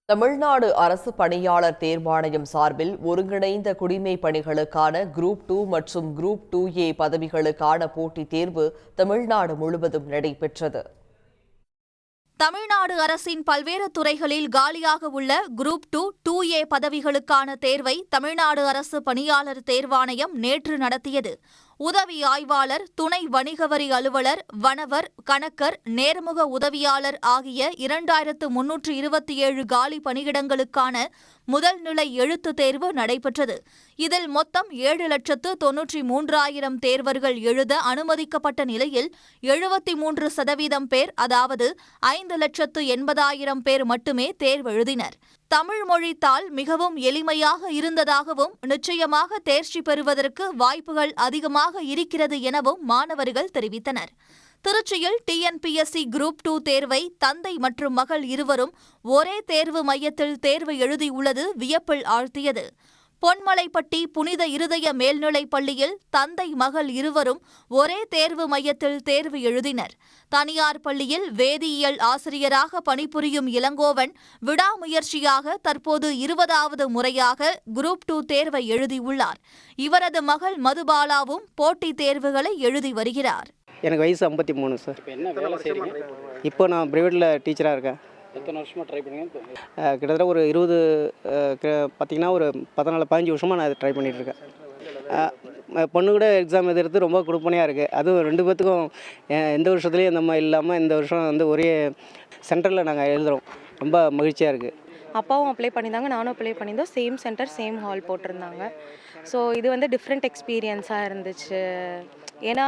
தமிழ்நாடு அரசு பணியாளர் தேர்வாணையம் சார்பில் ஒருங்கிணைந்த குடிமைப் பணிகளுக்கான குரூப் 2 மற்றும் குரூப் 2A பதவிகளுக்கான போட்டித் தேர்வு தமிழ்நாடு முழுவதும் நடைபெற்றது. தமிழ்நாடு அரசின் பல்வேறு துறைகளில் காலியாக உள்ள குரூப் 2, 2A பதவிகளுக்கான தேர்வை தமிழ்நாடு அரசு பணியாளர் தேர்வாணையம் நேற்று நடத்தியது. உதவி ஆய்வாளர், துணை வணிக வரி அலுவலர், வனவர், கணக்கர், நேர்முக உதவியாளர் ஆகிய 2327 காலி பணியிடங்களுக்கான முதல் நிலை எழுத்துத் தேர்வு நடைபெற்றது. இதில் மொத்தம் 7,93,000 தேர்வர்கள் எழுத அனுமதிக்கப்பட்ட நிலையில் 73% பேர், அதாவது 5,80,000 பேர் மட்டுமே தேர்வெழுதினர். தமிழ் மொழித்தாள் மிகவும் எளிமையாக இருந்ததாகவும் நிச்சயமாக தேர்ச்சி பெறுவதற்கு வாய்ப்புகள் அதிகமாக இருக்கிறது எனவும் மாணவர்கள் தெரிவித்தனர். திருச்சியில் TNPSC குரூப் 2 தேர்வை தந்தை மற்றும் மகள் இருவரும் ஒரே தேர்வு மையத்தில் தேர்வு எழுதியுள்ளது வியப்பில் ஆழ்த்தியது. பொன்மலைப்பட்டி புனித இருதய மேல்நிலைப் பள்ளியில் தந்தை மகள் இருவரும் ஒரே தேர்வு மையத்தில் தேர்வு எழுதினர். தனியார் பள்ளியில் வேதியியல் ஆசிரியராக பணிபுரியும் இளங்கோவன் விடாமுயற்சியாக தற்போது 20வது முறையாக குரூப் 2 தேர்வை எழுதியுள்ளார். இவரது மகள் மதுபாலாவும் போட்டித் தேர்வுகளை எழுதி வருகிறார். எனக்கு வயசு 53 சார். என்ன வேலை செய்றீங்க? இப்போ நான் ப்ரைவேட்டில் டீச்சராக இருக்கேன். எத்தனை வருஷமாக ட்ரை பண்ணுங்க? கிட்டத்தட்ட ஒரு 20 பார்த்திங்கன்னா ஒரு 14-15 வருஷமாக நான் ட்ரை பண்ணிகிட்ருக்கேன். பொண்ணு கூட எக்ஸாம் எழுதுறது ரொம்ப கொடுப்பனையாக இருக்குது. அதுவும் 2 பேர்த்துக்கும் எந்த வருஷத்துலேயும் நம்ம இல்லாமல் இந்த வருஷம் வந்து ஒரே சென்டரில் நாங்கள் எழுதுகிறோம். ரொம்ப மகிழ்ச்சியாக இருக்குது. அப்பாவும் அப்ளை பண்ணியிருந்தாங்க, நானும் அப்ளை பண்ணியிருந்தோம். சேம் சென்டர், சேம் ஹால் போட்டிருந்தாங்க. ஸோ இது வந்து டிஃப்ரெண்ட் எக்ஸ்பீரியன்ஸாக இருந்துச்சு. ஏன்னா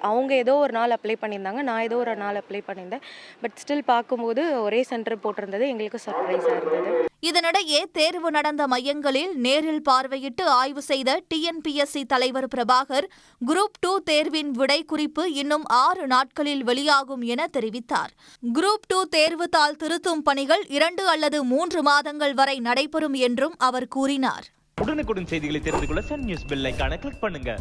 அவங்க ஏதோ ஒரு நாள் அப்ளை பண்ணியிருந்தாங்க, நான் ஏதோ ஒரு நாள் அப்ளை பண்ணியிருந்தேன். பட் ஸ்டில் பார்க்கும்போது ஒரே சென்டர் போட்டிருந்தது எங்களுக்கு சர்ப்ரைஸாக இருந்தது. இதனிடையே தேர்வு நடந்த மையங்களில் நேரில் பார்வையிட்டு ஆய்வு செய்த TNPSC தலைவர் பிரபாகர், குரூப் 2 தேர்வின் விடை குறிப்பு இன்னும் 6 நாட்களில் வெளியாகும் என தெரிவித்தார். குரூப் 2 தேர்வு தாள் திருத்தும் பணிகள் 2 அல்லது 3 மாதங்கள் வரை நடைபெறும் என்றும் அவர் கூறினார். உடனுக்குடன் செய்திகளை தெரிந்து கொள்ள சன் நியூஸ் பெல் ஐகானை கிளிக் பண்ணுங்க.